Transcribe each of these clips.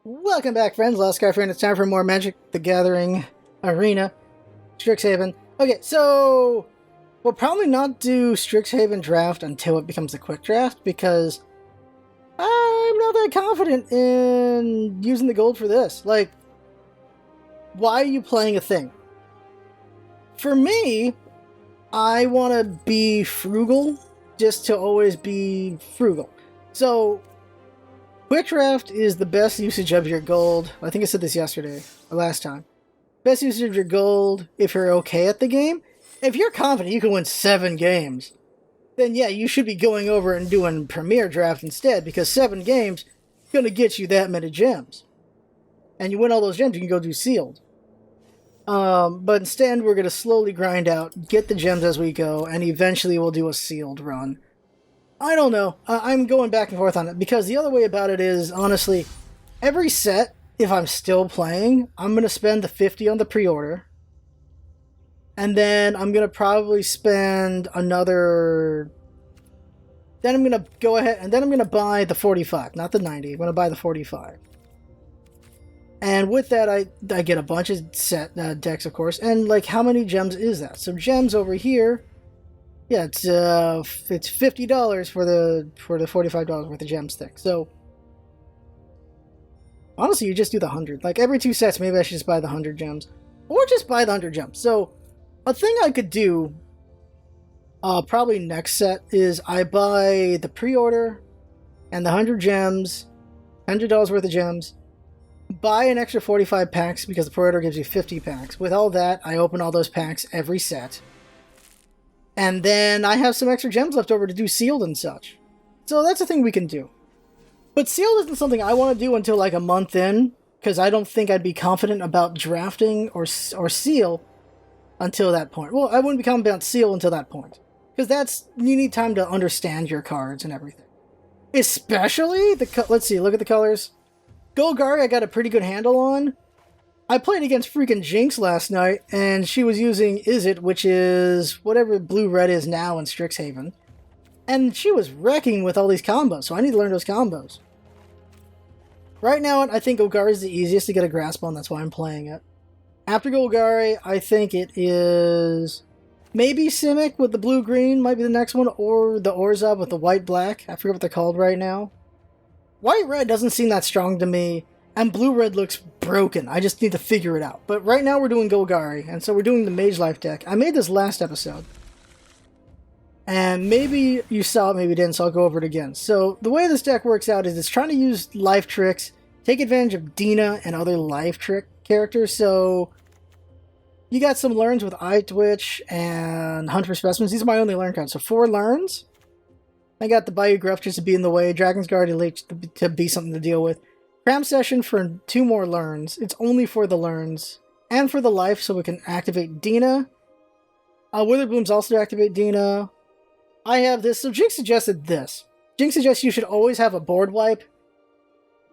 Welcome back, friends. Last Scarf, and it's time for more Magic the Gathering Arena. Strixhaven. Okay, so we'll probably not do Strixhaven draft until it becomes a quick draft because I'm not that confident in using the gold for this. Like, why are you playing a thing? For me, I want to be frugal just to always be frugal. So quick draft is the best usage of your gold. I think I said this yesterday, or last time. Best usage of your gold if you're okay at the game. If you're confident you can win 7 games, then yeah, you should be going over and doing Premier Draft instead, because 7 games is going to get you that many gems. And you win all those gems, you can go do Sealed. But instead, we're going to slowly grind out, get the gems as we go, and eventually we'll do a Sealed run. I don't know. I'm going back and forth on it, because the other way about it is, honestly, every set, if I'm still playing, I'm going to spend the 50 on the pre-order. And then I'm going to probably spend another... Then I'm going to go ahead, and then I'm going to buy the 45, not the 90. I'm going to buy the 45. And with that, I get a bunch of set decks, of course. And, like, how many gems is that? So gems over here... Yeah, it's $50 for the $45 worth of gems thing. So honestly, you just do the 100. Like every 2 sets, maybe I should just buy the 100 gems, or just buy the 100 gems. So a thing I could do, probably next set, is I buy the pre-order and the 100 gems, $100 worth of gems. Buy an extra 45 packs because the pre-order gives you 50 packs. With all that, I open all those packs every set. And then I have some extra gems left over to do Sealed and such. So that's a thing we can do. But Sealed isn't something I want to do until like a month in, because I don't think I'd be confident about drafting or Seal until that point. Well, I wouldn't be confident about Seal until that point. Because you need time to understand your cards and everything. Especially, let's see, look at the colors. Golgari I got a pretty good handle on. I played against freaking Jinx last night, and she was using Izzet, which is whatever blue-red is now in Strixhaven. And she was wrecking with all these combos, so I need to learn those combos. Right now, I think Golgari is the easiest to get a grasp on, that's why I'm playing it. After Golgari, I think it is... maybe Simic with the blue-green might be the next one, or the Orzhov with the white-black. I forget what they're called right now. White-red doesn't seem that strong to me. And blue-red looks broken. I just need to figure it out. But right now we're doing Golgari, and so we're doing the Mage Life deck. I made this last episode. And maybe you saw it, maybe you didn't, so I'll go over it again. So the way this deck works out is it's trying to use life tricks, take advantage of Dina and other life trick characters. So you got some learns with Eye Twitch and Hunt for Specimens. These are my only learn cards. So 4 learns. I got the Bayou Gruff just to be in the way, Dragon's Guard Elite to be something to deal with. Cram Session for 2 more learns. It's only for the learns. And for the life, so we can activate Dina. Witherbloom's also to activate Dina. I have this. So Jinx suggested this. Jinx suggests you should always have a board wipe.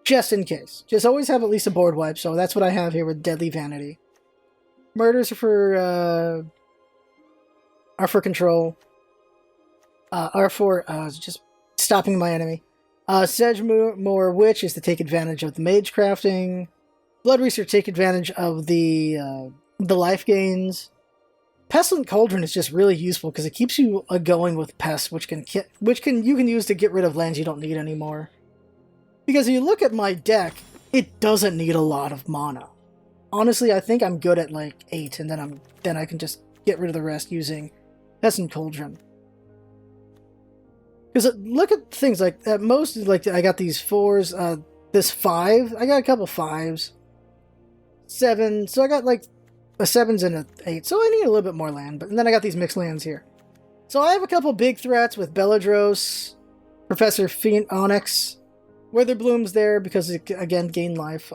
Just in case. Just always have at least a board wipe. So that's what I have here with Deadly Vanity. Murders are for control. Are for just stopping my enemy. Sedgemoor Witch is to take advantage of the mage crafting. Blood Reaser take advantage of the life gains. Pestilent Cauldron is just really useful because it keeps you going with pests, which you can use to get rid of lands you don't need anymore. Because if you look at my deck, it doesn't need a lot of mana. Honestly, I think I'm good at like 8, and then I can just get rid of the rest using Pestilent Cauldron. Because look at things like, at most, like, I got these 4s, this 5, I got a couple 5s, 7, so I got like a 7s and a 8, so I need a little bit more land, and then I got these mixed lands here. So I have a couple big threats with Beladros, Professor Onyx, Witherbloom's there because it, again, gain life,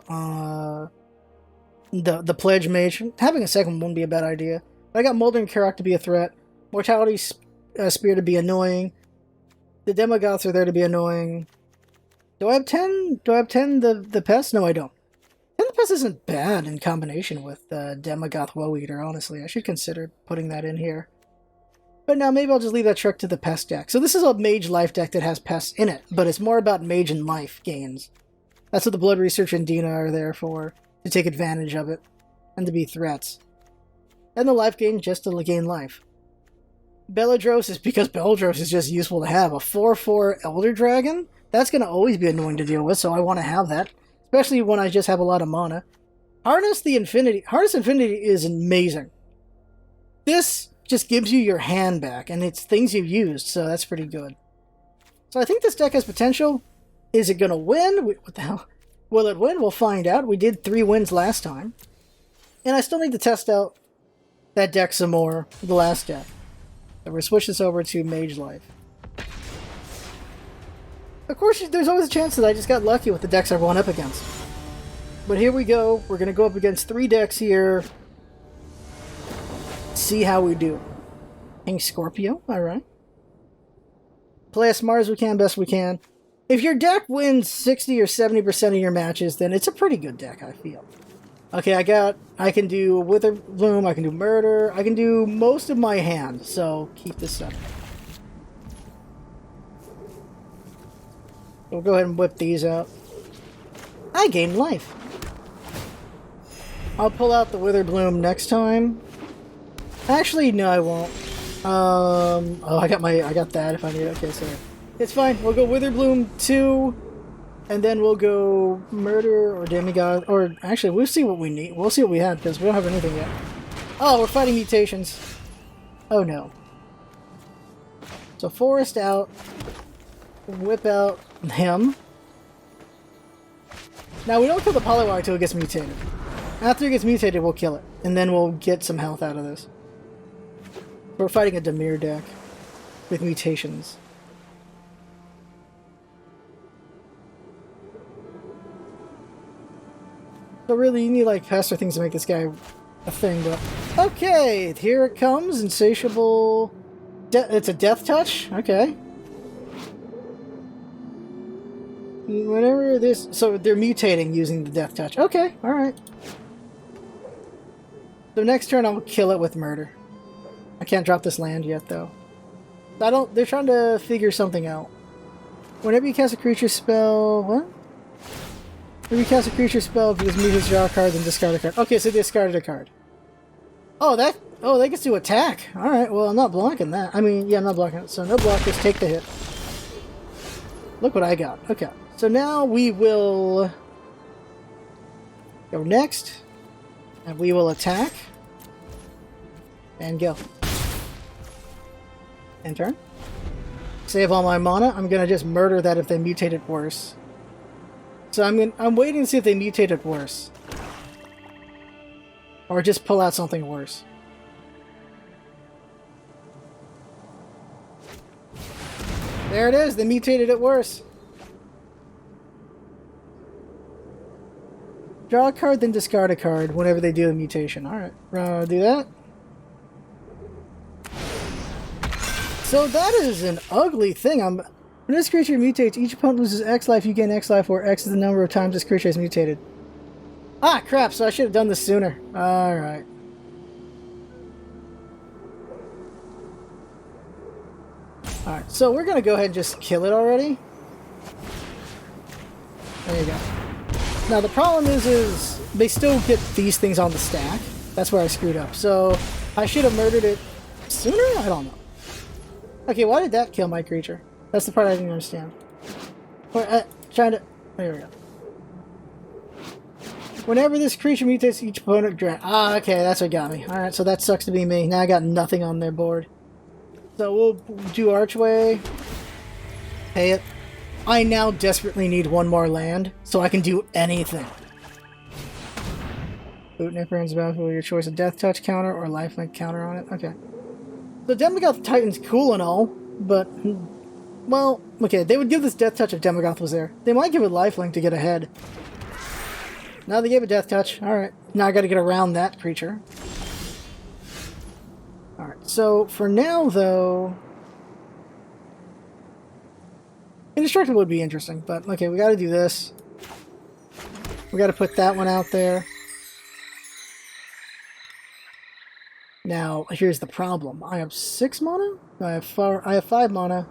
the Pledge Mage, having a second one wouldn't be a bad idea. But I got Moldering Karak to be a threat, Mortality Spear to be annoying, the Demogoths are there to be annoying. Do I have 10? Do I have 10 the pests? No, I don't. 10 the pests isn't bad in combination with Demogoth Woe Eater, honestly. I should consider putting that in here. But now maybe I'll just leave that trick to the pest deck. So this is a Mage Life deck that has pests in it, but it's more about Mage and Life gains. That's what the Blood Research and Dina are there for, to take advantage of it, and to be threats. And the life gain just to gain life. Belladros is because Belladros is just useful to have. A 4/4 Elder Dragon? That's going to always be annoying to deal with, so I want to have that. Especially when I just have a lot of mana. Harness Infinity is amazing. This just gives you your hand back, and it's things you've used, so that's pretty good. So I think this deck has potential. Is it going to win? What the hell? Will it win? We'll find out. We did 3 wins last time. And I still need to test out that deck some more, the last deck. So we're switch this over to Mage Life. Of course, there's always a chance that I just got lucky with the decks I won up against. But here we go. We're going to go up against 3 decks here. See how we do. King Scorpio, alright. Play as smart as we can, best we can. If your deck wins 60 or 70% of your matches, then it's a pretty good deck, I feel. Okay, I can do Witherbloom, I can do Murder, I can do most of my hand, so keep this up. We'll go ahead and whip these out. I gained life. I'll pull out the Witherbloom next time. Actually, no, I won't. Oh, I got that if I need it. Okay, so it's fine. We'll go Witherbloom 2, and then we'll go Murder or Demigod, or actually, we'll see what we need. We'll see what we have, because we don't have anything yet. Oh, we're fighting mutations. Oh, no. So Forest out. Whip out him. Now, we don't kill the Polywire until it gets mutated. After it gets mutated, we'll kill it, and then we'll get some health out of this. We're fighting a Dimir deck with mutations. So really, you need like faster things to make this guy a thing, but... Okay, here it comes, Insatiable... It's a Death Touch? Okay. Whenever this... So they're mutating using the Death Touch. Okay, alright. So next turn I'll kill it with Murder. I can't drop this land yet, though. They're trying to figure something out. Whenever you cast a creature spell... What? Whenever you cast a creature spell, if you just move his draw card, then discard a card. Okay, so they discarded a card. Oh, they get to attack. Alright, well, I'm not blocking that. I mean, yeah, I'm not blocking it. So no block, just take the hit. Look what I got. Okay, so now we will... go next. And we will attack. And go. End turn. Save all my mana. I'm gonna just murder that if they mutate it worse. So I'm waiting to see if they mutate it worse. Or just pull out something worse. There it is, they mutated it worse. Draw a card, then discard a card whenever they do a mutation. Alright, do that. So that is an ugly thing. When this creature mutates, each opponent loses X life, you gain X life, where X is the number of times this creature is mutated. Ah, crap, so I should have done this sooner. Alright. Alright, so we're going to go ahead and just kill it already. There you go. Now the problem is they still get these things on the stack. That's where I screwed up. So I should have murdered it sooner? I don't know. Okay, why did that kill my creature? That's the part I didn't understand. Trying to... There we go. Whenever this creature mutates, each opponent draw... Ah, okay, that's what got me. Alright, so that sucks to be me. Now I got nothing on their board. So we'll do Archway. Pay it. I now desperately need one more land, so I can do anything. Bootnipper ends battle with your choice of Death Touch counter or Lifelink counter on it. Okay. The Demagoth Titan's cool and all, but... Well, okay, they would give this Death Touch if Demagoth was there. They might give it Lifelink to get ahead. Now they gave it Death Touch. Alright. Now I gotta get around that creature. Alright, so for now, though... Indestructible would be interesting, but okay, we gotta do this. We gotta put that one out there. Now, here's the problem. I have 6 mana? I have 5 mana.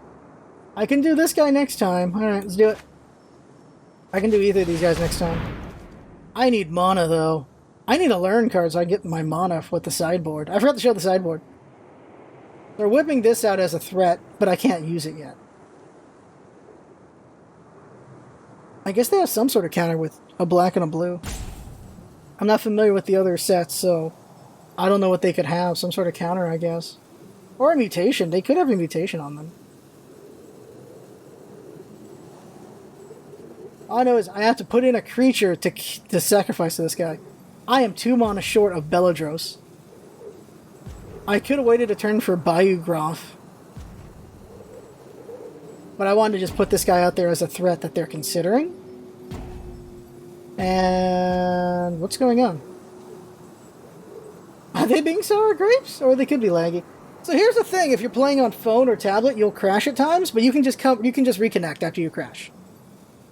I can do this guy next time. Alright, let's do it. I can do either of these guys next time. I need mana, though. I need a learn card so I can get my mana with the sideboard. I forgot to show the sideboard. They're whipping this out as a threat, but I can't use it yet. I guess they have some sort of counter with a black and a blue. I'm not familiar with the other sets, so I don't know what they could have. Some sort of counter, I guess. Or a mutation. They could have a mutation on them. All I know is I have to put in a creature to sacrifice to this guy. I am 2 mana short of Beledros. I could have waited a turn for Bayou Groff. But I wanted to just put this guy out there as a threat that they're considering. And what's going on? Are they being sour grapes? Or they could be laggy. So here's the thing, if you're playing on phone or tablet, you'll crash at times, but you can just reconnect after you crash.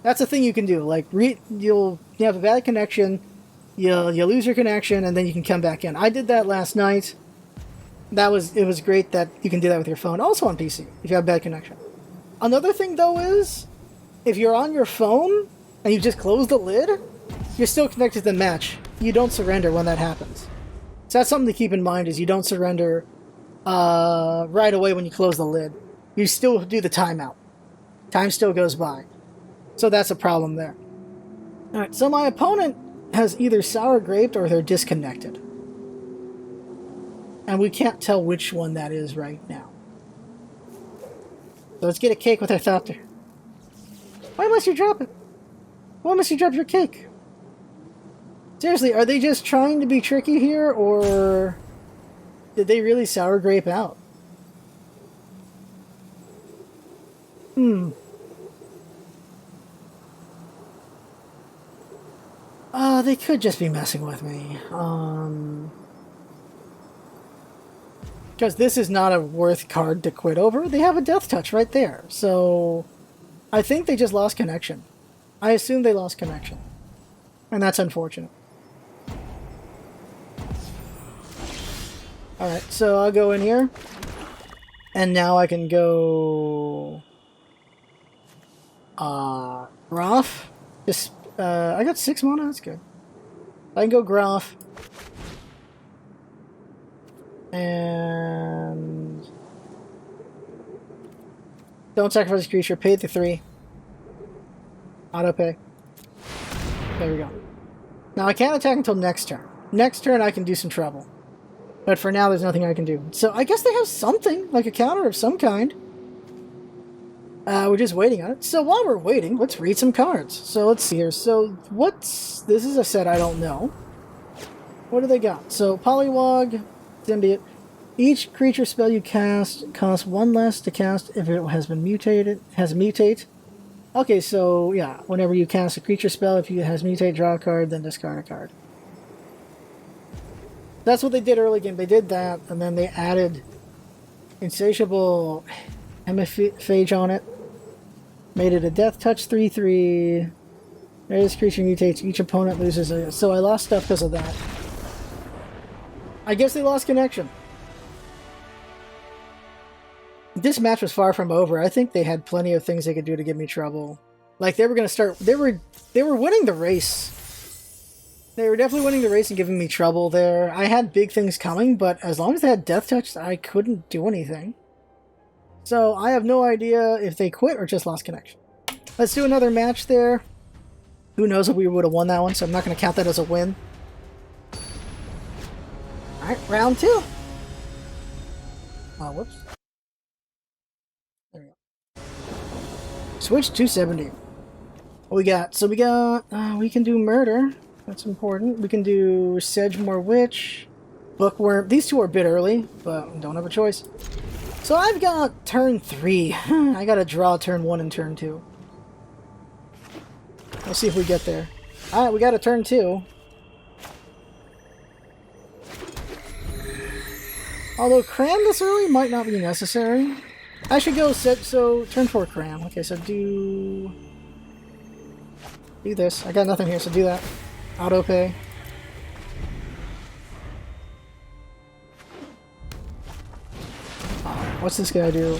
That's a thing you can do. Like you have a bad connection, you lose your connection, and then you can come back in. I did that last night. It was great that you can do that with your phone. Also on PC, if you have bad connection. Another thing though is, if you're on your phone and you just close the lid, you're still connected to the match. You don't surrender when that happens. So that's something to keep in mind, is you don't surrender right away when you close the lid. You still do the timeout. Time still goes by. So that's a problem there. Alright, so my opponent has either sour graped or they're disconnected. And we can't tell which one that is right now. So let's get a cake with our Thopter. Why must you drop it? Why must you drop your cake? Seriously, are they just trying to be tricky here, or did they really sour grape out? They could just be messing with me. Because this is not a worth card to quit over. They have a Death Touch right there. So I think they just lost connection. I assume they lost connection. And that's unfortunate. Alright, so I'll go in here. And now I can go... Groff. Just, I got 6 mana, that's good. I can go Groff. And... don't sacrifice a creature, pay the 3. Auto pay. There we go. Now I can't attack until next turn. Next turn I can do some trouble. But for now there's nothing I can do. So I guess they have something, like a counter of some kind. We're just waiting on it. So while we're waiting, let's read some cards. So let's see here. So this is a set I don't know. What do they got? So Polywog, Symbiote. Each creature spell you cast costs 1 less to cast if it has been mutated. Has mutate. Okay, so yeah, whenever you cast a creature spell, if it has mutate, draw a card, then discard a card. That's what they did early game. They did that, and then they added Insatiable Hemiphage on it. Made it a Death Touch 3/3. This creature mutates. Each opponent loses a... So I lost stuff because of that. I guess they lost connection. This match was far from over. I think they had plenty of things they could do to give me trouble. Like, they were going to start... They were winning the race. They were definitely winning the race and giving me trouble there. I had big things coming, but as long as they had Death Touch, I couldn't do anything. So I have no idea if they quit or just lost connection. Let's do another match there. Who knows if we would have won that one, so I'm not going to count that as a win. Alright, round 2. Oh, whoops. There we go. Switch 270. What we got? So we got... we can do Murder. That's important. We can do Sedgemoor Witch. Bookworm. These two are a bit early, but don't have a choice. So I've got turn 3. I gotta draw turn 1 and turn 2. Let's see if we get there. Alright, we got a turn 2. Although cram this early might not be necessary. I should go so turn 4 cram. Okay, so do this. I got nothing here, so do that. Auto pay. What's this guy do?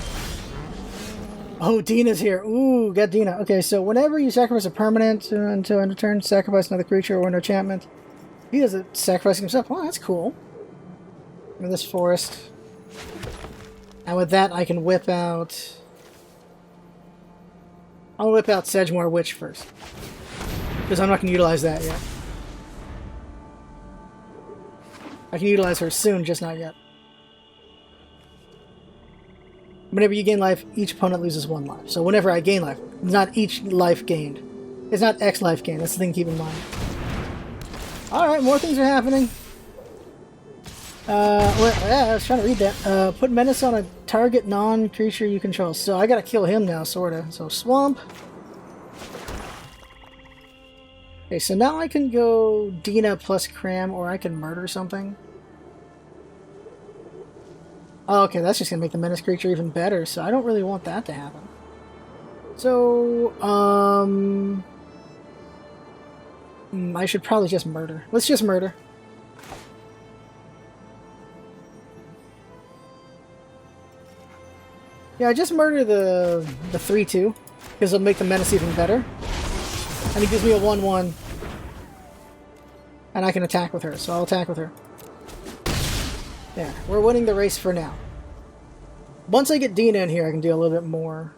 Oh, Dina's here. Ooh, got Dina. Okay, so whenever you sacrifice a permanent until end of turn, sacrifice another creature or an enchantment. He doesn't sacrifice himself. Oh, that's cool. In this forest. And with that, I can whip out... I'll whip out Sedgemoor Witch first. Because I'm not going to utilize that yet. I can utilize her soon, just not yet. Whenever you gain life, each opponent loses 1 life. So whenever I gain life, it's not each life gained. It's not X life gained. That's the thing to keep in mind. Alright, more things are happening. Yeah, I was trying to read that. Put menace on a target non-creature you control. So I gotta kill him now, sorta. So Swamp. Okay, so now I can go Dina plus Cram, or I can murder something. Oh, okay, that's just gonna make the menace creature even better, so I don't really want that to happen. So, I should probably just murder. Let's just murder. Yeah, I just murder the 3/2, because it'll make the menace even better. And it gives me a 1/1. And I can attack with her, so I'll attack with her. There, we're winning the race for now. Once I get Dina in here, I can do a little bit more.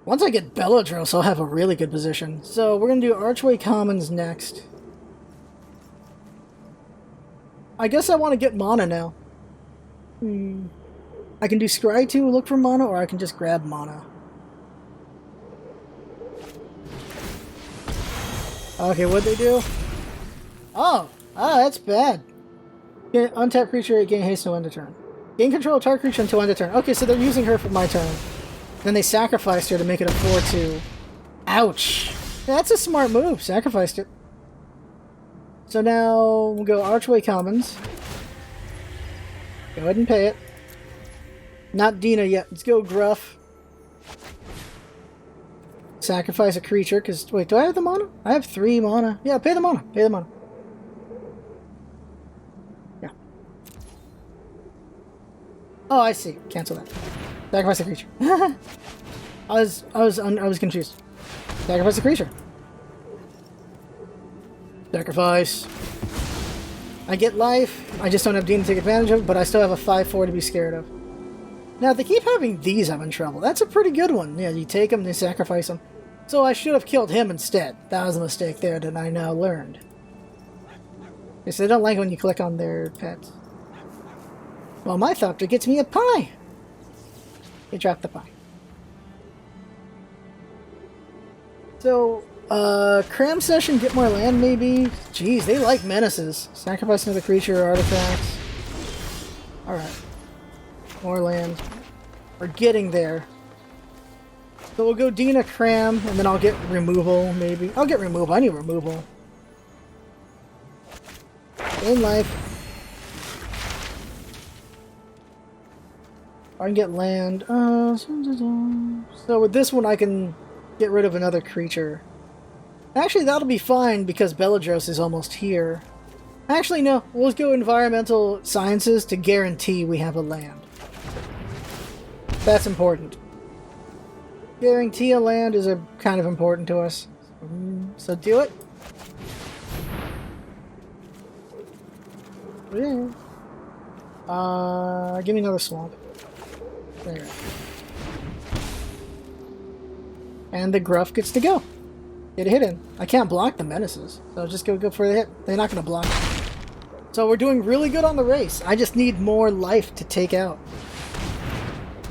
Once I get Bellatrix, I'll have a really good position. So we're going to do Archway Commons next. I guess I want to get mana now. I can do Scry 2, look for mana, or I can just grab mana. Okay, what'd they do? Oh! Ah, that's bad. Untap creature, gain haste until end of turn. Gain control of target creature until end of turn. Okay, so they're using her for my turn. Then they sacrificed her to make it a 4/2. Ouch! That's a smart move. Sacrificed it. So now we'll go Archway Commons. Go ahead and pay it. Not Dina yet. Let's go Gruff. Sacrifice a creature, because... Wait, do I have the mana? I have 3 mana. Yeah, pay the mana. Pay the mana. Yeah. Oh, I see. Cancel that. Sacrifice a creature. I was confused. Sacrifice a creature. Sacrifice. I get life. I just don't have Dina to take advantage of, but I still have a 5/4 to be scared of. Now, if they keep having these, I'm in trouble. That's a pretty good one. Yeah, you take them, they sacrifice them. So I should have killed him instead. That was a mistake there that I now learned. Because they don't like when you click on their pets. Well, my Thopter gets me a pie. He dropped the pie. So, Cram Session, get more land maybe? Jeez, they like menaces. Sacrifice another creature or artifacts. Alright. More land. We're getting there. So we'll go Dina Cram, and then I'll get removal, maybe. I'll get removal. I need removal. Gain life. I can get land. So with this one, I can get rid of another creature. Actually, that'll be fine, because Bellatrix is almost here. Actually, no. We'll go Environmental Sciences to guarantee we have a land. That's important. Guarantee a land is kind of important to us. So do it. Yeah. Give me another swamp. There you go. And the Gruff gets to go. Get a hit in. I can't block the menaces, so just go for the hit. They're not going to block. So we're doing really good on the race. I just need more life to take out.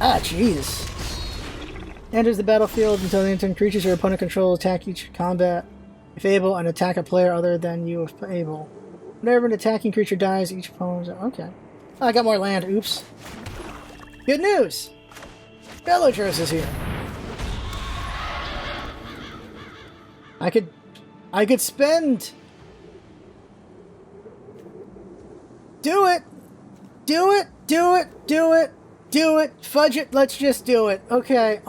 Ah, jeez. Enters the battlefield until the entered creatures your opponent controls attack each combat, if able, and attack a player other than you if able. Whenever an attacking creature dies, each opponent... Okay. Oh, I got more land. Oops. Good news! Bellatrix is here. I could spend... Do it! Do it! Do it! Do it! Do it! Fudge it! Let's just do it. Okay,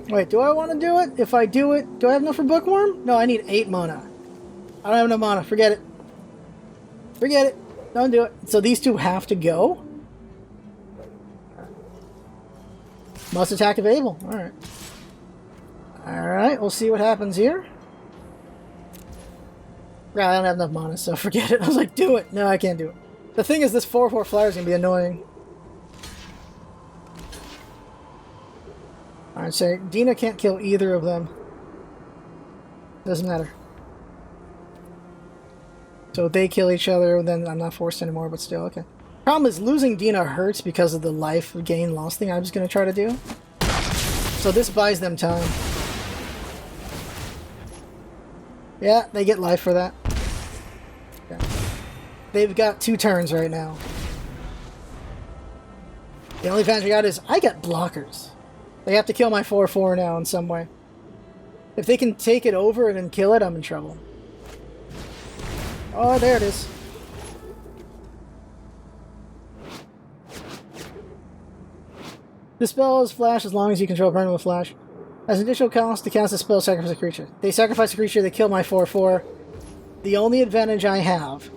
wait, do I want to do it? If I do it, do I have enough for Bookworm? No, I need 8 mana. I don't have enough mana. Forget it. Forget it. Don't do it. So these two have to go. Must attack if able. Alright. Alright, we'll see what happens here. Yeah, I don't have enough mana, so forget it. I was like, do it! No, I can't do it. The thing is, this 4/4 flyer is going to be annoying. Alright, so Dina can't kill either of them. Doesn't matter. So if they kill each other, then I'm not forced anymore, but still, okay. Problem is, losing Dina hurts because of the life gain loss thing I was going to try to do. So this buys them time. Yeah, they get life for that. Okay. They've got 2 turns right now. The only advantage I got is I get blockers. They have to kill my 4/4 now in some way. If they can take it over and then kill it, I'm in trouble. Oh, there it is. The spell is flash as long as you control a permanent with flash. As an additional cost to cast a spell, sacrifice a creature. They sacrifice a creature, they kill my 4/4. The only advantage I have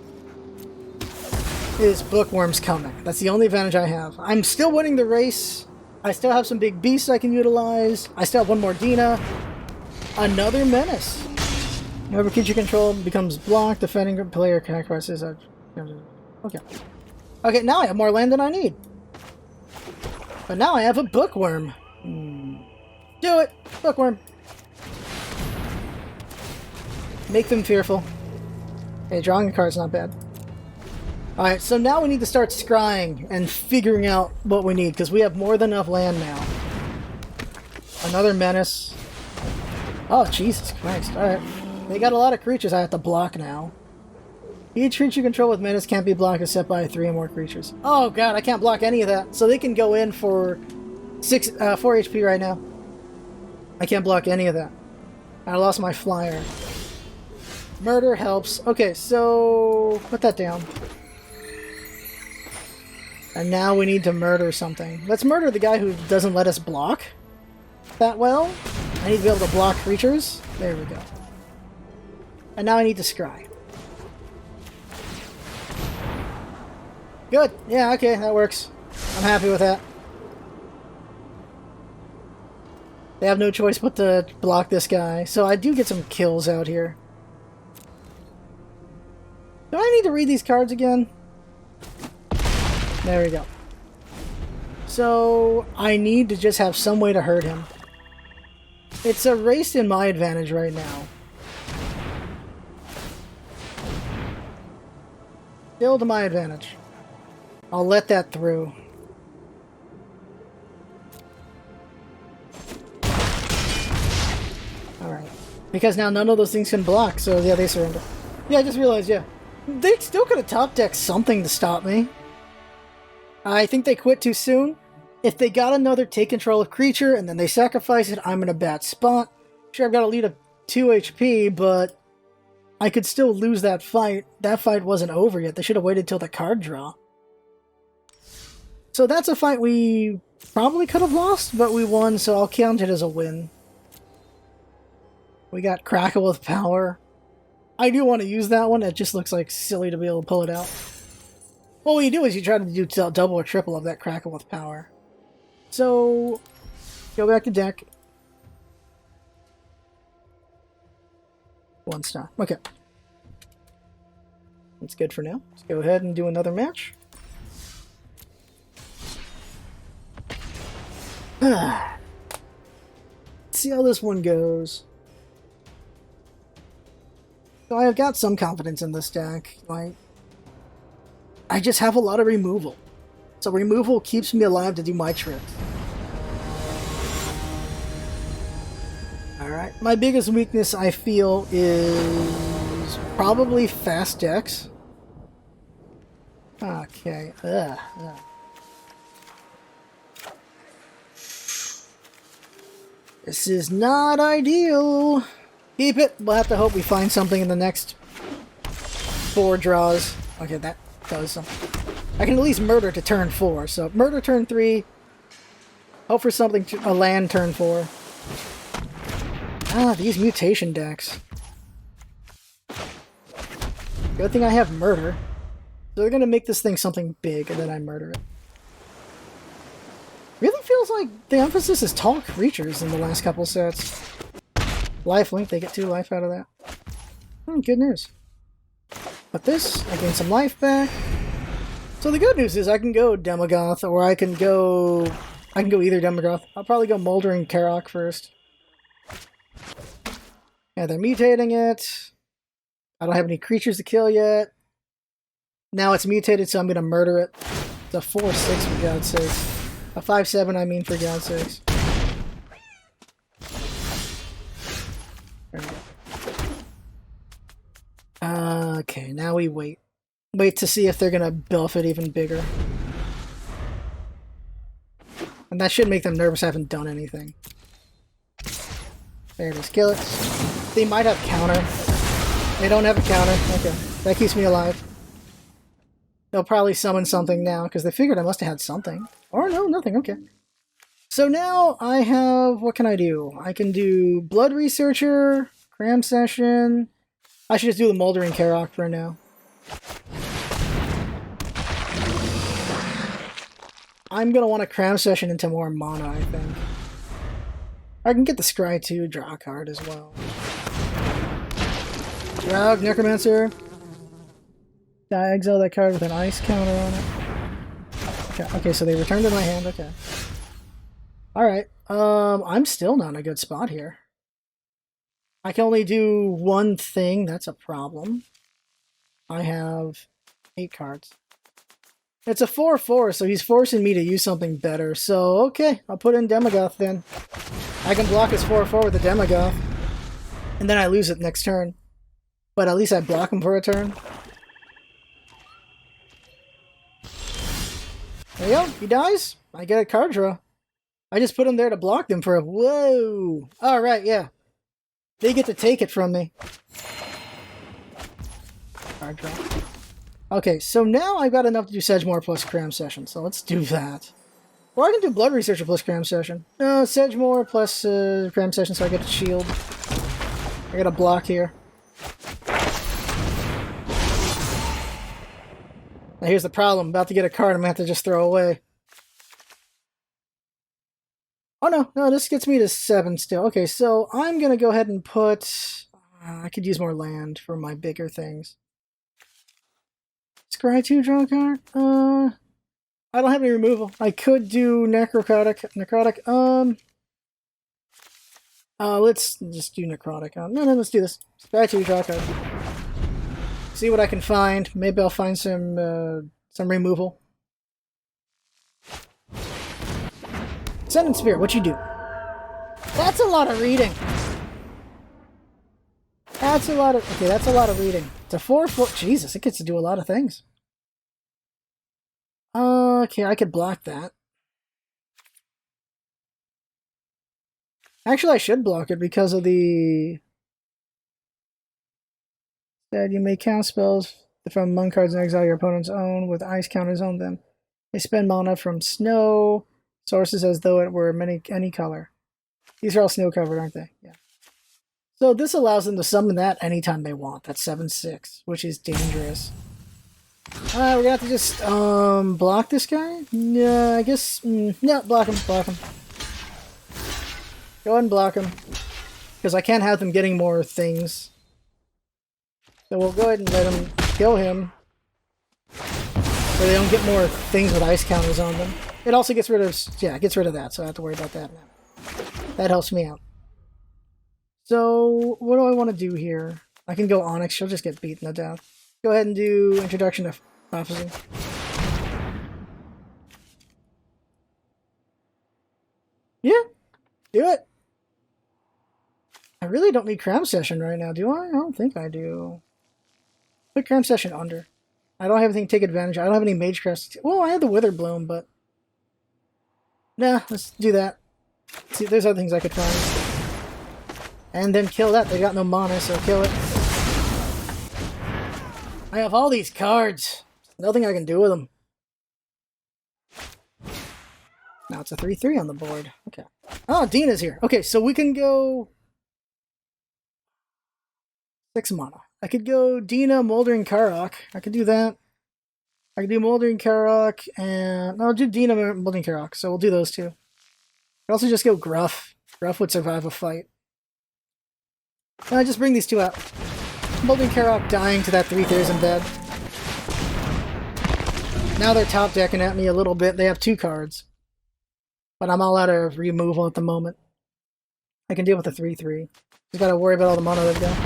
is Bookworm's coming. That's the only advantage I have. I'm still winning the race. I still have some big beasts I can utilize. I still have one more Dina. Another menace. Whoever creature control becomes blocked, defending player sacrifices. Okay. Okay, now I have more land than I need. But now I have a Bookworm. Do it! Bookworm! Make them fearful. Hey, drawing a card's not bad. Alright, so now we need to start scrying and figuring out what we need, because we have more than enough land now. Another menace. Oh, Jesus Christ. Alright. They got a lot of creatures I have to block now. Each creature you control with menace can't be blocked except by 3 or more creatures. Oh god, I can't block any of that. So they can go in for 4 HP right now. I can't block any of that. I lost my flyer. Murder helps. Okay, so put that down. And now we need to murder something. Let's murder the guy who doesn't let us block that well. I need to be able to block creatures. There we go. And now I need to scry. Good. Yeah, okay, that works. I'm happy with that. They have no choice but to block this guy. So I do get some kills out here. Do I need to read these cards again? There we go. So I need to just have some way to hurt him. It's a race in my advantage right now. Still to my advantage. I'll let that through. Alright. Because now none of those things can block, so yeah, they surrender. Yeah, I just realized, yeah. They still could have top decked something to stop me. I think they quit too soon. If they got another take control of creature and then they sacrifice it, I'm in a bad spot. Sure, I've got a lead of 2 HP, but I could still lose that fight. That fight wasn't over yet. They should have waited till the card draw. So that's a fight we probably could have lost, but we won, so I'll count it as a win. We got Crackle with Power. I do want to use that one. It just looks like silly to be able to pull it out. Well, what you do is you try to do double or triple of that Crackle with Power. So, go back to deck. 1 star. Okay. That's good for now. Let's go ahead and do another match. Let's see how this one goes. So I've got some confidence in this deck. Like, I just have a lot of removal. So removal keeps me alive to do my tricks. Alright, my biggest weakness I feel is probably fast decks. Okay, ugh. This is not ideal. Keep it. We'll have to hope we find something in the next 4 draws. Okay, that does something. I can at least murder to turn 4. So murder turn 3. Hope for something to a land turn 4. Ah, these mutation decks. Good thing I have murder. So they're gonna make this thing something big, and then I murder it. Really feels like the emphasis is tall creatures in the last couple sets. Life link, they get 2 life out of that. Oh, good news. But this, I gain some life back. So the good news is I can go Demogoth, or I can go either Demogoth. I'll probably go Moldering Karok first. Yeah, they're mutating it. I don't have any creatures to kill yet. Now it's mutated, so I'm gonna murder it. It's a 4/6 for God's sakes. A 5/7, I mean, for God's sakes. There we go. Okay, now we wait. Wait to see if they're gonna buff it even bigger. And that should make them nervous I haven't done anything. There it is, kill it. They might have counter. They don't have a counter. Okay, that keeps me alive. They'll probably summon something now, because they figured I must have had something. Or no, nothing, okay. So now I have, what can I do? I can do Blood Researcher, Cram Session. I should just do the Moldering Karok for now. I'm going to want to Cram Session into more mana, I think. I can get the Scry 2 draw card as well. Drag Necromancer. I exile that card with an ice counter on it. Okay, so they returned to my hand, okay. Alright, I'm still not in a good spot here. I can only do one thing, that's a problem. I have 8 cards. It's a 4/4, so he's forcing me to use something better. So, okay, I'll put in Demogoth then. I can block his 4/4 with the Demogoth. And then I lose it next turn. But at least I block him for a turn. There you go, he dies. I get a card draw. I just put him there to block them for a... Whoa! Alright, yeah. They get to take it from me. Card draw. Okay, so now I've got enough to do Sedgemoor plus Cram Session, so let's do that. Or I can do Blood Researcher plus Cram Session. No, Sedgemoor plus Cram Session, so I get a shield. I got a block here. Now here's the problem. I'm about to get a card I'm going to have to just throw away. Oh no, this gets me to 7 still. Okay, so I'm going to go ahead and put... I could use more land for my bigger things. Scry 2 draw a card? I don't have any removal. I could do Necrotic. Let's just do Necrotic. No, let's do this. Scry 2 draw a card. See what I can find. Maybe I'll find some removal. Send and Spear, what you do? That's a lot of reading. That's a lot of... Okay, that's a lot of reading. It's a 4/4... Jesus, it gets to do a lot of things. Okay, I could block that. Actually, I should block it because of the... That you may cast spells from among cards and exile your opponent's own with ice counters on them. They spend mana from snow sources as though it were any color. These are all snow covered, aren't they? Yeah. So this allows them to summon that anytime they want. That's 7/6, which is dangerous. We're gonna have to just block this guy? Yeah, I guess no, block him. Go ahead and block him. Because I can't have them getting more things. So we'll go ahead and let him kill him. So they don't get more things with ice counters on them. It also gets rid of... Yeah, it gets rid of that, so I don't have to worry about that now. That helps me out. So, what do I want to do here? I can go Onyx, she'll just get beaten to death. Go ahead and do Introduction to Prophecy. Yeah, do it. I really don't need Cram Session right now, do I? I don't think I do. Put Cram Session under. I don't have anything to take advantage. I don't have any Mage Crest. Well, I have the Witherbloom, but... Nah, let's do that. See, there's other things I could find. And then kill that. They got no mana, so kill it. I have all these cards. Nothing I can do with them. Now it's a 3/3 on the board. Okay. Oh, Dina's here. Okay, so we can go... 6 mana. I could go Dina, Moldering Karok. I could do that. I can do Moldering Karok and... No, I'll do Dina Moldering Karok, so we'll do those two. I also just go Gruff. Gruff would survive a fight. And I just bring these two out. Moldering Karok dying to that 3/3 in bed. Now they're top decking at me a little bit. They have 2 cards. But I'm all out of removal at the moment. I can deal with a 3/3. Just gotta worry about all the mana they've got.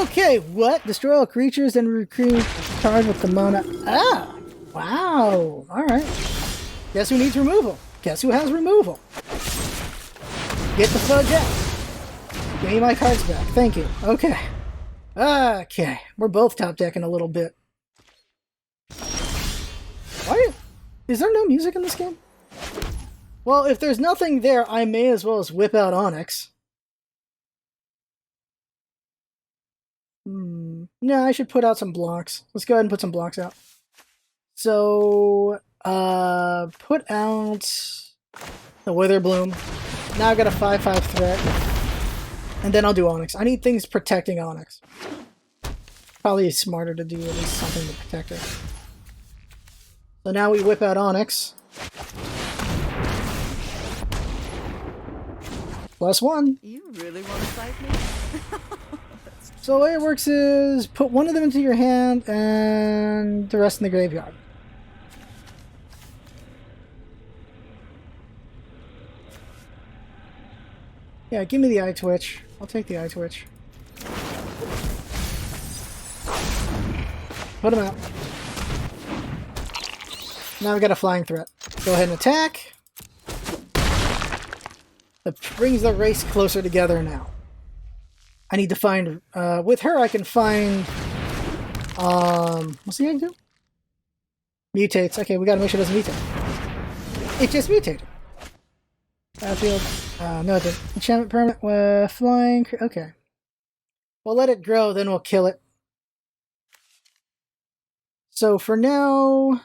Okay, what? Destroy all creatures and recruit card with the mana. Ah! Wow! Alright. Guess who needs removal? Guess who has removal? Get the fudge out. Give me my cards back. Thank you. Okay. Okay. We're both top decking a little bit. Why? Is there no music in this game? Well, if there's nothing there, I may as well as whip out Onyx. No, I should put out some blocks. Let's go ahead and put some blocks out. So, put out the Witherbloom. Now I've got a 5/5 threat. And then I'll do Onyx. I need things protecting Onyx. Probably smarter to do at least something to protect it. So now we whip out Onyx. +1. You really want to fight me? So the way it works is put one of them into your hand and the rest in the graveyard. Yeah, give me the eye twitch. I'll take the eye twitch. Put him out. Now we've got a flying threat. Go ahead and attack. That brings the race closer together now. I need to find... with her, I can find... what's the egg do? Mutates. Okay, we gotta make sure it doesn't mutate. It just mutated. Battlefield. No, it didn't. Enchantment permanent with flying. Okay. We'll let it grow, then we'll kill it. So for now...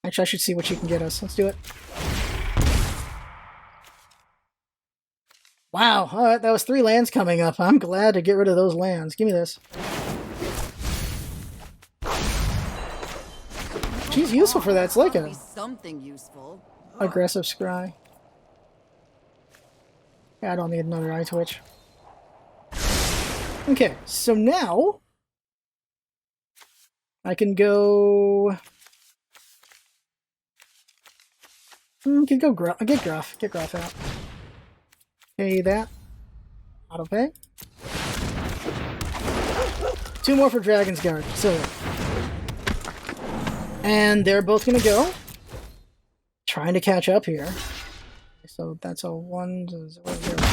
actually, I should see what she can get us. Let's do it. Wow, alright, that was 3 lands coming up. I'm glad to get rid of those lands. Give me this. She's useful for that. It's like a something useful. Aggressive scry. Yeah, I don't need another eye twitch. Okay, so now I can go... I can go Gruff. Get Gruff. Get Gruff out. Pay that. Auto pay. 2 more for Dragon's Guard. So, and they're both gonna go. Trying to catch up here. So that's a 1 to 0, 0, 2.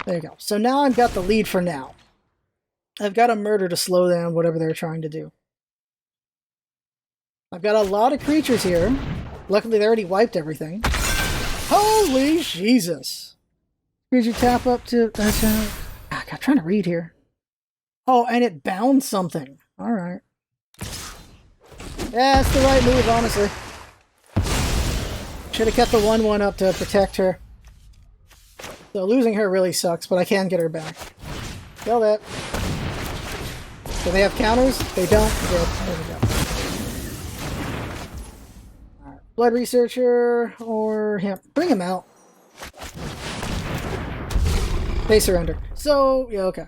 There you go. So now I've got the lead for now. I've got a murder to slow down whatever they're trying to do. I've got a lot of creatures here. Luckily, they already wiped everything. Holy Jesus! Did you tap up to... I'm trying to read here. Oh, and it bound something. Alright. Yeah, it's the right move, honestly. Should have kept the 1/1 up to protect her. So losing her really sucks, but I can get her back. Kill that. Do they have counters? They don't. Good. There we go. Alright. Blood Researcher or him. Bring him out. They surrender. So, yeah, okay.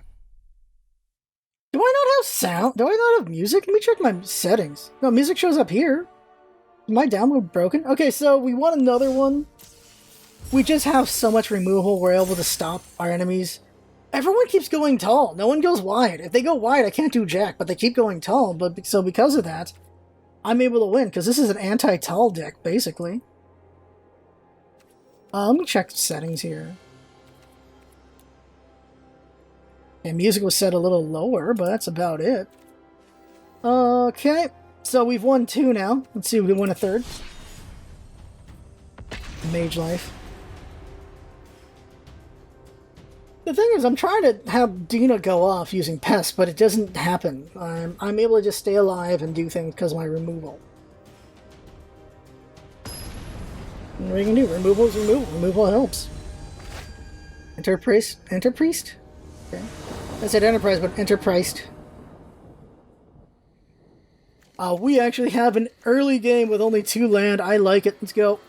Do I not have sound? Do I not have music? Let me check my settings. No, music shows up here. Is my download broken? Okay, so we want another one. We just have so much removal, we're able to stop our enemies. Everyone keeps going tall. No one goes wide. If they go wide, I can't do jack, but they keep going tall. But so because of that, I'm able to win, because this is an anti-tall deck, basically. Let me check settings here. And music was set a little lower, but that's about it. Okay, so we've won 2 now. Let's see if we can win a 3rd. Mage life. The thing is, I'm trying to have Dina go off using Pest, but it doesn't happen. I'm able to just stay alive and do things because of my removal. What are you gonna do? Removal is removal. Removal helps. Enter priest? Enter priest? Okay. I said enterprise, but enterprised. We actually have an early game with only 2 land. I like it. Let's go.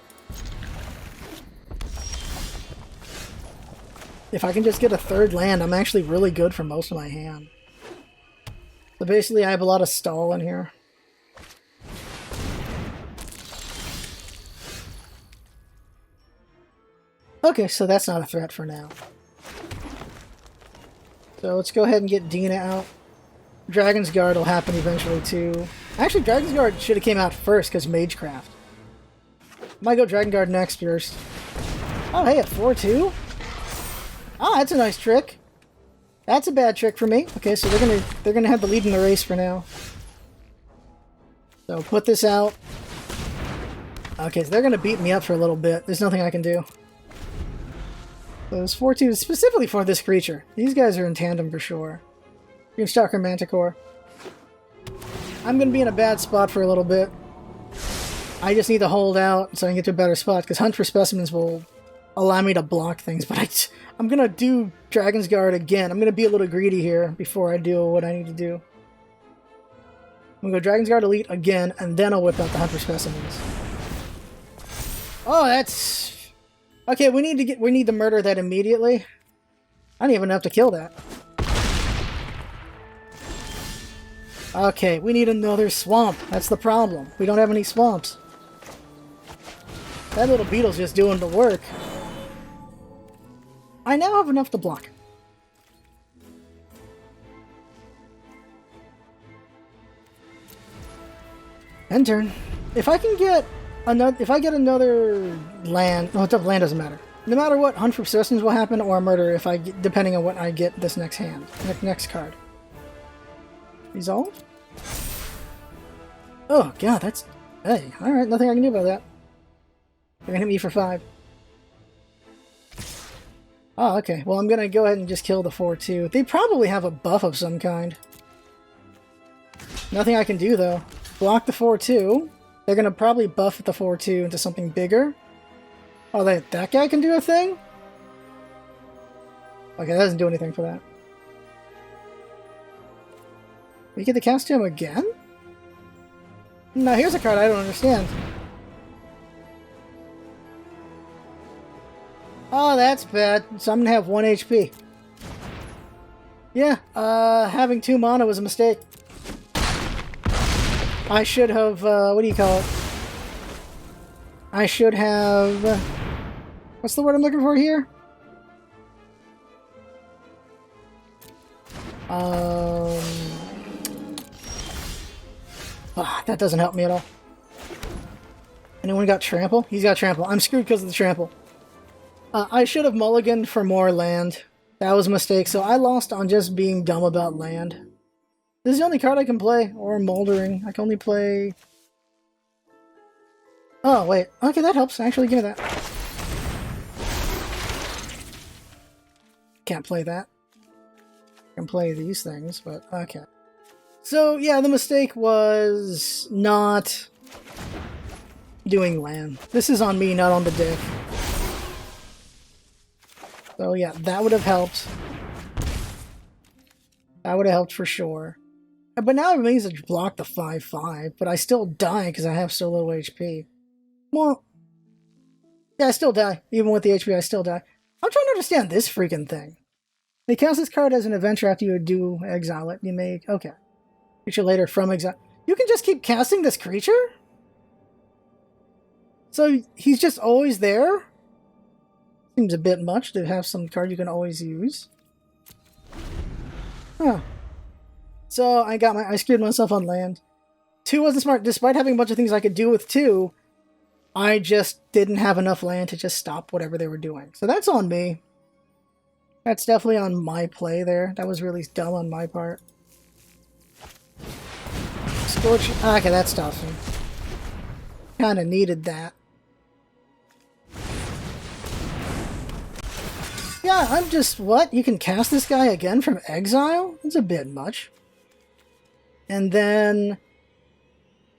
If I can just get a 3rd land, I'm actually really good for most of my hand. So basically, I have a lot of stall in here. Okay, so that's not a threat for now. So let's go ahead and get Dina out. Dragon's Guard will happen eventually too. Actually, Dragon's Guard should have came out first because Magecraft. Might go Dragon Guard next first. Oh, hey, a 4-2? Oh, that's a nice trick. That's a bad trick for me. Okay, so they're gonna have the lead in the race for now. So put this out. Okay, so they're gonna beat me up for a little bit. There's nothing I can do. Those 4-2 specifically for this creature. These guys are in tandem for sure. Dreamstalker Manticore. I'm gonna be in a bad spot for a little bit. I just need to hold out so I can get to a better spot, because Hunt for Specimens will allow me to block things, but I'm gonna do Dragon's Guard again. I'm gonna be a little greedy here before I do what I need to do. I'm gonna go Dragon's Guard Elite again, and then I'll whip out the Hunt for Specimens. Oh, that's... Okay, we need to murder that immediately. I don't even have to kill that. Okay, we need another swamp. That's the problem. We don't have any swamps. That little beetle's just doing the work. I now have enough to block. End turn. If I can get another, if I get another land, well, land doesn't matter. No matter what, Hunt for Specimens will happen, or murder if I get, depending on what I get this next hand, next card. Resolve. Oh god, that's... Hey, alright, nothing I can do about that. They're gonna hit me for 5. Oh, okay. Well, I'm gonna go ahead and just kill the 4-2. They probably have a buff of some kind. Nothing I can do, though. Block the 4-2. They're gonna probably buff the 4-2 into something bigger. Oh, that guy can do a thing? Okay, that doesn't do anything for that. We get to cast him again? Now here's a card I don't understand. Oh, that's bad. So I'm gonna have 1 HP. Yeah, having 2 mana was a mistake. I should have, what do you call it? I should have... what's the word I'm looking for here? That doesn't help me at all. Anyone got trample? He's got trample. I'm screwed because of the trample. I should have mulliganed for more land. That was a mistake, so I lost on just being dumb about land. This is the only card I can play, or Moldering. I can only play... Oh, wait. Okay, that helps. Actually, give me that. Can't play that. I can play these things, but okay. So, yeah, the mistake was not doing land. This is on me, not on the deck. So, yeah, that would have helped. That would have helped for sure. But now it means to block the 5-5, but I still die because I have so little HP. Well, yeah, I still die. Even with the HP, I still die. I'm trying to understand this freaking thing. They cast this card as an adventure after you do exile it. You make... Okay. Creature later from exile. You can just keep casting this creature? So he's just always there? Seems a bit much to have some card you can always use. Huh. So I screwed myself on land. 2 wasn't smart. Despite having a bunch of things I could do with 2, I just didn't have enough land to just stop whatever they were doing. So that's on me. That's definitely on my play there. That was really dumb on my part. Scorch. Okay, that stops me. Kinda needed that. Yeah, I'm just... What? You can cast this guy again from exile? That's a bit much. And then...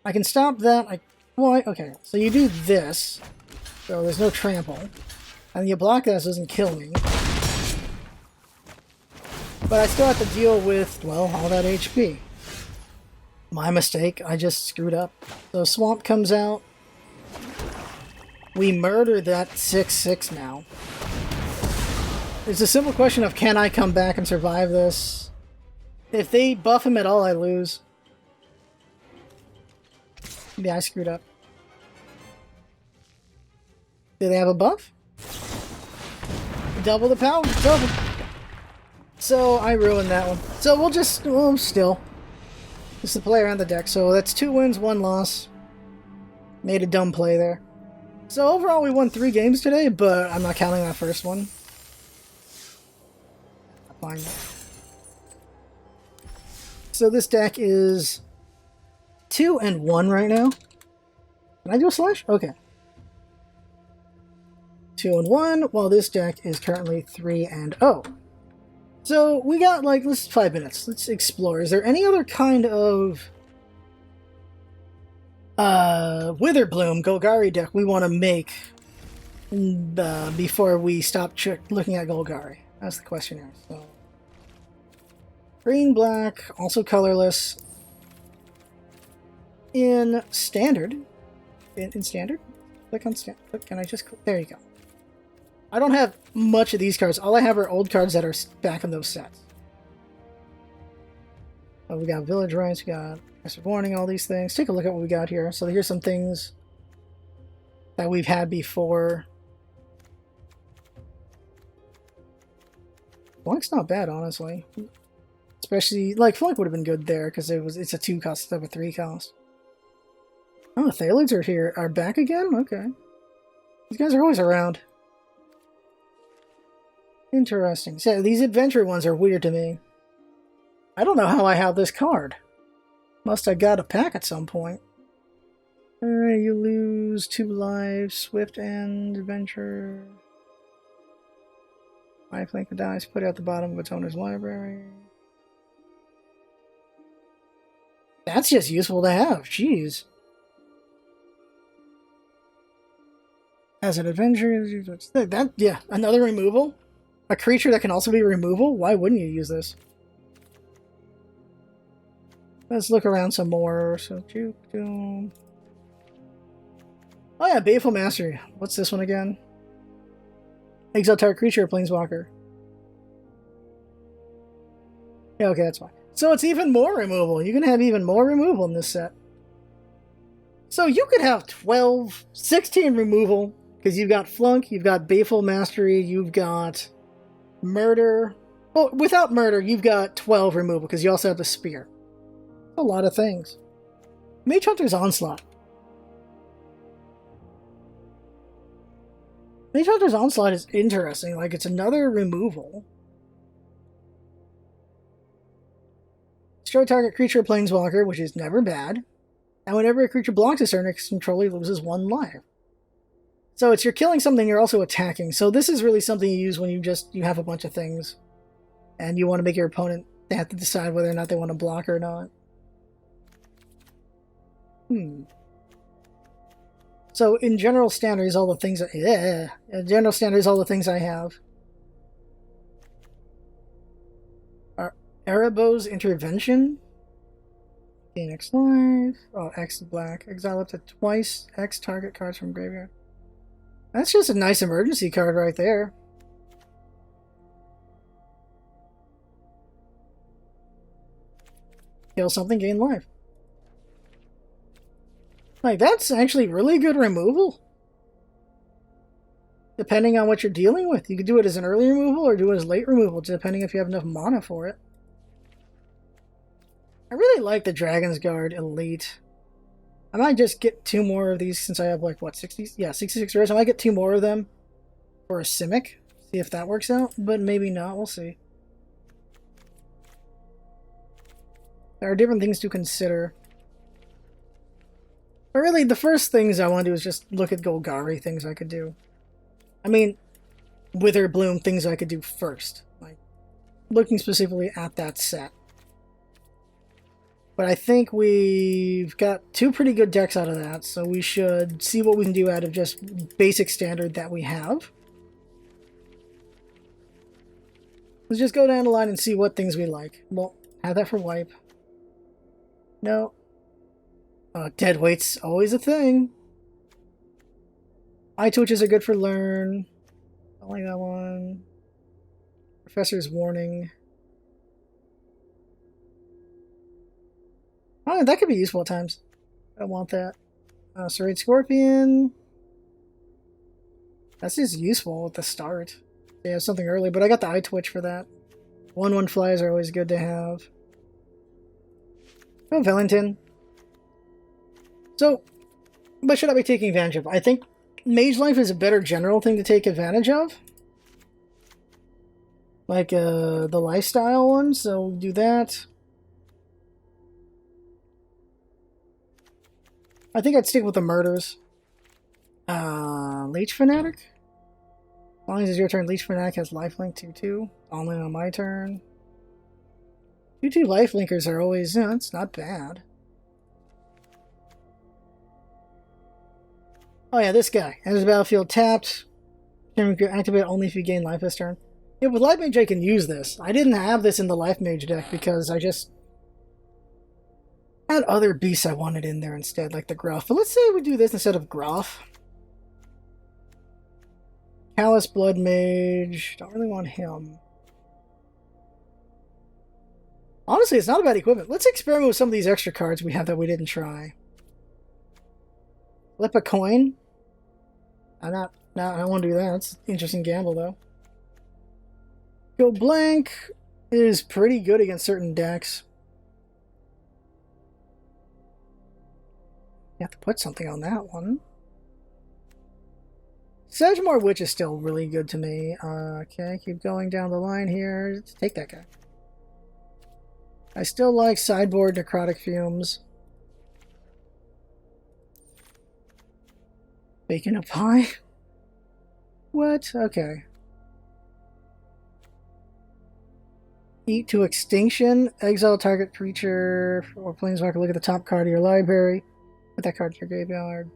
I can stop that. Well, okay, so you do this. So there's no trample. And you block that so it doesn't kill me. But I still have to deal with, well, all that HP. My mistake. I just screwed up. So Swamp comes out. We murder that 6/6 now. It's a simple question of can I come back and survive this? If they buff him at all, I lose. Yeah, I screwed up. Do they have a buff? Double the power. Double. So I ruined that one. So we'll just, well, still. Just to play around the deck. So that's 2 wins, 1 loss. Made a dumb play there. So overall we won 3 games today, but I'm not counting that first one. Fine. So this deck is 2-1 right now. Can I do a slash? Okay. 2-1, while this deck is currently 3-0. So we got like, let's 5 minutes. Let's explore. Is there any other kind of Witherbloom Golgari deck we want to make before we stop looking at Golgari? That's the question here. So green, black, also colorless. In standard, in standard, click on standard. Can I just click? There you go. I don't have much of these cards. All I have are old cards that are back in those sets. We got Village Rights, we got Master Warning, all these things. Take a look at what we got here. So here's some things that we've had before. Flunk's not bad, honestly. Especially, like, Flunk would have been good there, because it's a 2 cost instead of a 3 cost. Oh, the Thalids are back again? Okay. These guys are always around. Interesting. So these adventure ones are weird to me. I don't know how I have this card. Must have got a pack at some point. Alright, you lose 2 lives. Swift and Adventure. Lifelink the dice. Put it at the bottom of its owner's library. That's just useful to have. Jeez. As an adventure, that, yeah, another removal? A creature that can also be removal? Why wouldn't you use this? Let's look around some more. So, oh yeah, Baleful Mastery. What's this one again? Exile target creature or Planeswalker. Yeah, okay, that's fine. So it's even more removal. You can have even more removal in this set. So you could have 12, 16 removal, because you've got Flunk, you've got Baleful Mastery, you've got Murder. Well, without Murder, you've got 12 removal, because you also have the Spear. A lot of things. Mage Hunter's Onslaught. Mage Hunter's Onslaught is interesting. Like, it's another removal. Destroy target creature or Planeswalker, which is never bad. And whenever a creature blocks a turn, its controller loses 1 life. So it's you're killing something, you're also attacking. So this is really something you use when you have a bunch of things. And you want to make your opponent, they have to decide whether or not they want to block or not. So in general standards, all the things in general standards, all the things I have are Erebos Intervention. Gain X life. Oh, X black. Exile up to twice X target cards from graveyard. That's just a nice emergency card right there. Kill something, gain life. Like, that's actually really good removal. Depending on what you're dealing with. You could do it as an early removal or do it as late removal, depending if you have enough mana for it. I really like the Dragon's Guard Elite. I might just get 2 more of these since I have, like, what, 60? Yeah, 66 rares. I might get 2 more of them for a Simic. See if that works out, but maybe not. We'll see. There are different things to consider. But really, the first things I want to do is just look at Golgari things I could do. I mean, Witherbloom things I could do first. Like, looking specifically at that set. But I think we've got 2 pretty good decks out of that, so we should see what we can do out of just basic standard that we have. Let's just go down the line and see what things we like. Well, have that for wipe. No, Dead weight's always a thing. Eye twitches are good for learn. I like that one. Professor's warning. Oh, that could be useful at times. I don't want that. Serrate Scorpion. That's just useful at the start. They have something early, but I got the eye twitch for that. 1/1 flies are always good to have. Oh, Valentin. So, what should I be taking advantage of? I think Mage Life is a better general thing to take advantage of. Like the lifestyle one, so do that. I think I'd stick with the murders. Leech Fanatic? As long as it's your turn, Leech Fanatic has lifelink 2/2. Only on my turn. 2/2 lifelinkers are always, it's not bad. Oh yeah, this guy. Enters the battlefield tapped. Can activate only if you gain life this turn. Yeah, with Life Mage I can use this. I didn't have this in the Life Mage deck because I just had other beasts I wanted in there instead, like the Gruff. But let's say we do this instead of Gruff. Callous Blood Mage. Don't really want him. Honestly, it's not a bad equipment. Let's experiment with some of these extra cards we have that we didn't try. Flip a coin. I don't want to do that. It's an interesting gamble, though. Go blank is pretty good against certain decks. You have to put something on that one. Sedgemoor Witch is still really good to me. Okay, keep going down the line here. Let's take that guy. I still like sideboard Necrotic Fumes. Baking a pie? What? Okay. Eat to extinction. Exile target creature or planeswalker. Look at the top card of your library. Put that card in your graveyard.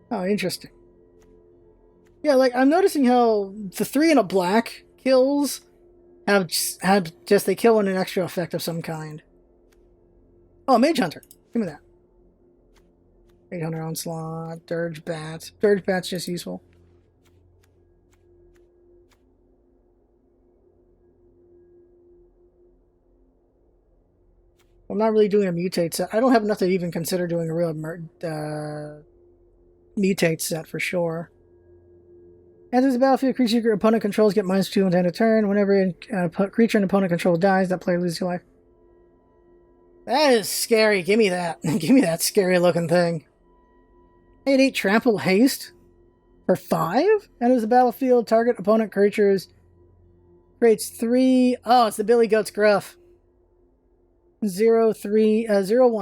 Oh, interesting. Yeah, like I'm noticing how the 3 and a black kills have just they kill in an extra effect of some kind. Oh, Mage Hunter. Give me that. Mage Hunter Onslaught, Dirge Bat. Dirge Bat's just useful. I'm not really doing a mutate set. I don't have enough to even consider doing a real mutate set for sure. Enters the battlefield, creature your opponent controls get -2 until end of turn. Whenever a creature an opponent control dies, that player loses your life. That is scary. Give me that. Give me that scary looking thing. 8/8 Trample Haste for 5. Enters the battlefield, target opponent creatures creates 3. Oh, it's the Billy Goat's Gruff. 0/1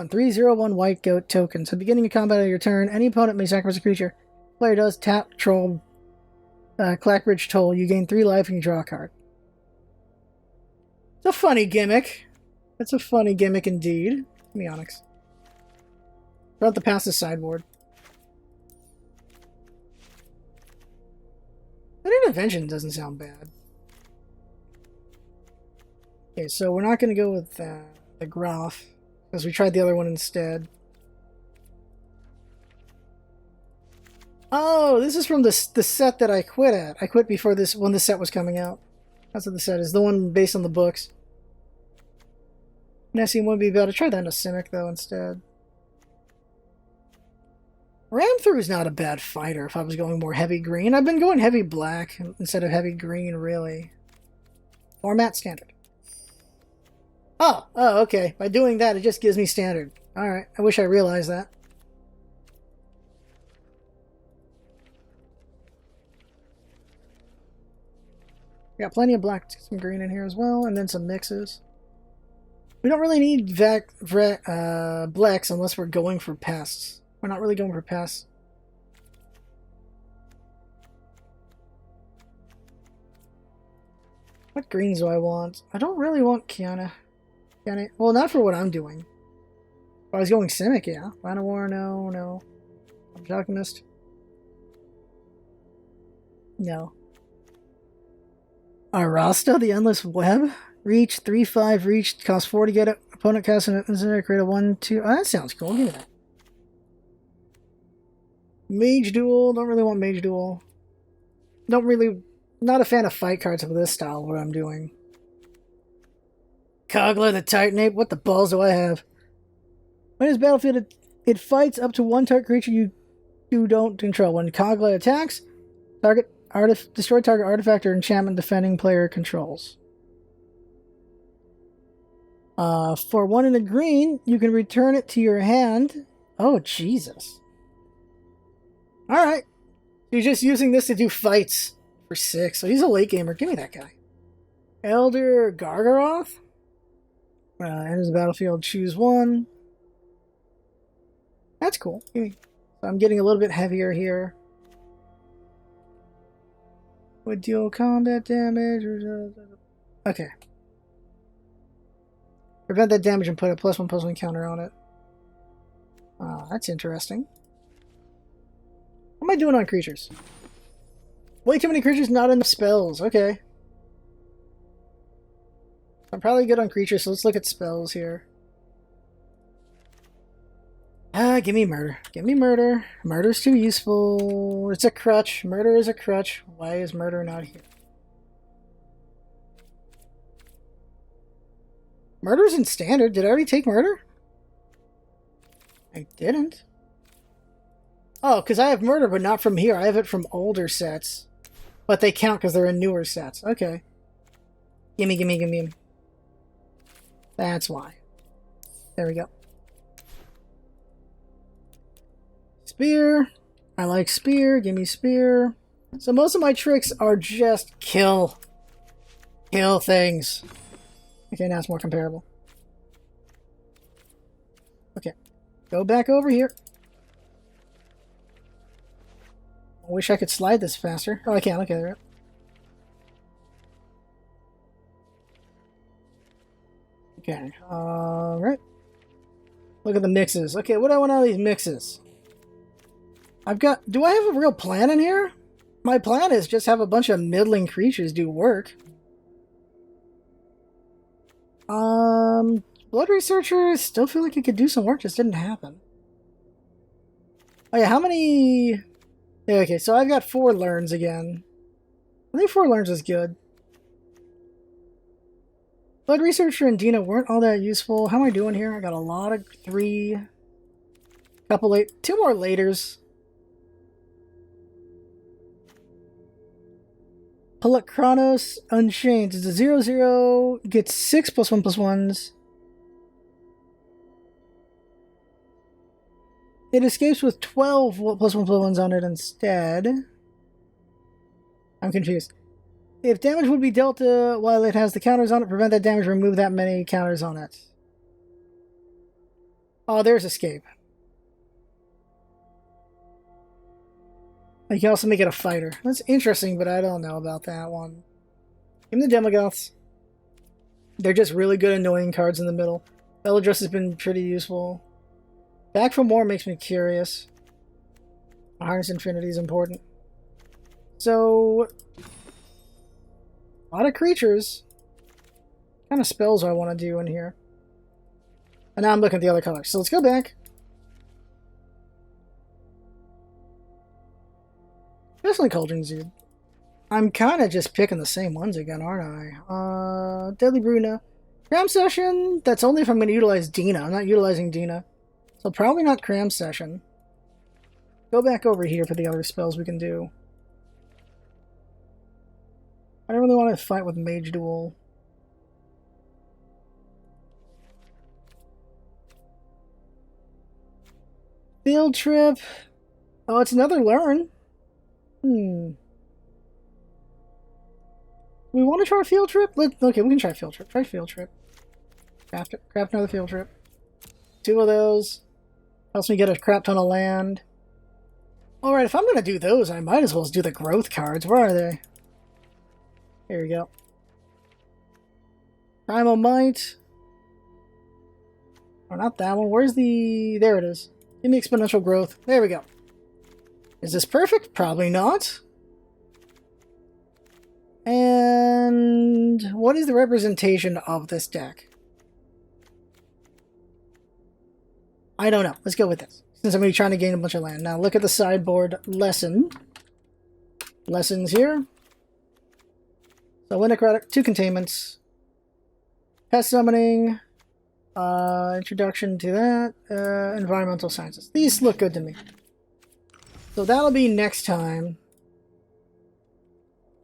3/0/1 white goat token. So beginning of combat of your turn, any opponent may sacrifice a creature. Player does tap troll Clackbridge Toll. You gain 3 life and you draw a card. It's a funny gimmick. It's a funny gimmick indeed. Give me Onyx. Throughout the pass the sideboard. That intervention doesn't sound bad. Okay, so we're not going to go with the Graph because we tried the other one instead. Oh, this is from the set that I quit at. I quit before this when the set was coming out. That's what the set is. The one based on the books. Nessie wouldn't be able to try that in a Simic though instead. Ram Through is not a bad fighter if I was going more heavy green. I've been going heavy black instead of heavy green, really. Format standard. Oh, okay. By doing that, it just gives me standard. Alright, I wish I realized that. We got plenty of black, some green in here as well, and then some mixes. We don't really need Blex unless we're going for pests. We're not really going for pests. What greens do I want? I don't really want Kiana. Well, not for what I'm doing. If I was going Simic, yeah. Llanowar, no. Alchemist. No. Arasta, the Endless Web. Reach, 3/5 reach, costs 4 to get it. Opponent casts an instant, create a 1/2. Oh, that sounds cool. Give me that. Mage Duel. Don't really want Mage Duel. Don't really... Not a fan of fight cards of this style, what I'm doing. Kogla the Titan Ape. What the balls do I have? When it's battlefield, it fights up to one target creature you don't control. When Kogla attacks, destroy target artifact or enchantment defending player controls. For 1 in a green, you can return it to your hand. Oh, Jesus. Alright. He's just using this to do fights for 6. So he's a late gamer. Give me that guy. Elder Gargaroth. Enters the battlefield. Choose 1. That's cool. So I'm getting a little bit heavier here. Would deal combat damage. Okay. Prevent that damage and put a +1/+1 counter on it. That's interesting. What am I doing on creatures? Way too many creatures, not enough spells. Okay. I'm probably good on creatures, so let's look at spells here. Give me murder. Give me murder. Murder's too useful. It's a crutch. Murder is a crutch. Why is murder not here? Murder's in standard. Did I already take murder? I didn't. Oh, because I have murder, but not from here. I have it from older sets. But they count because they're in newer sets. Okay. Gimme, gimme, gimme. That's why. There we go. Spear. I like spear. Gimme spear. So most of my tricks are just kill. Kill things. Okay, now it's more comparable. Okay. Go back over here. I wish I could slide this faster. Oh, I can. Okay, there we go. Okay, alright. Look at the mixes. Okay, what do I want out of these mixes? Do I have a real plan in here? My plan is just have a bunch of middling creatures do work. Blood Researcher, still feel like it could do some work, just didn't happen. Oh yeah, how many... Yeah, okay, so I've got 4 learns again. I think 4 learns is good. Blood Researcher and Dina weren't all that useful. How am I doing here? I got a lot of 3... Couple late... 2 more laters. Chronos Unchained. It's a 0/0. Gets 6 +1/+1s. It escapes with 12 +1/+1s on it instead. I'm confused. If damage would be dealt while it has the counters on it, prevent that damage, remove that many counters on it. Oh, there's escape. You can also make it a fighter. That's interesting, but I don't know about that one. Give me the Demogoths. They're just really good annoying cards in the middle. Eldress has been pretty useful. Back for more makes me curious. Harness Infinity is important. So, a lot of creatures. What kind of spells do I want to do in here? And now I'm looking at the other colors. So let's go back. Definitely Cauldron Zoo. I'm kind of just picking the same ones again, aren't I? Deadly Bruna. Cram Session, that's only if I'm going to utilize Dina. I'm not utilizing Dina. So probably not Cram Session. Go back over here for the other spells we can do. I don't really want to fight with Mage Duel. Field Trip. Oh, it's another learn. We want to try a Field Trip? Okay, we can try Field Trip. Try Field Trip. Craft another Field Trip. 2 of those. Helps me get a crap ton of land. Alright, if I'm going to do those, I might as well do the growth cards. Where are they? Here we go. Primal Might. Oh, not that one. Where's the... There it is. Give me exponential growth. There we go. Is this perfect? Probably not. And what is the representation of this deck? I don't know. Let's go with this. Since I'm going to be trying to gain a bunch of land. Now look at the sideboard lesson. Lessons here. So Wind Necrotic, 2 containments. Pest Summoning. Introduction to that. Environmental Sciences. These look good to me. So that'll be next time.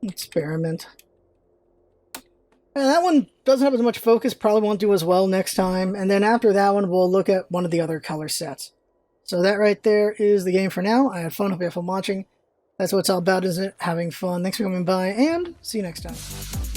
Experiment. And that one doesn't have as much focus, probably won't do as well next time. And then after that one, we'll look at one of the other color sets. So that right there is the game for now. I had fun. Hope you have fun watching. That's what it's all about, isn't it? Having fun. Thanks for coming by, and see you next time.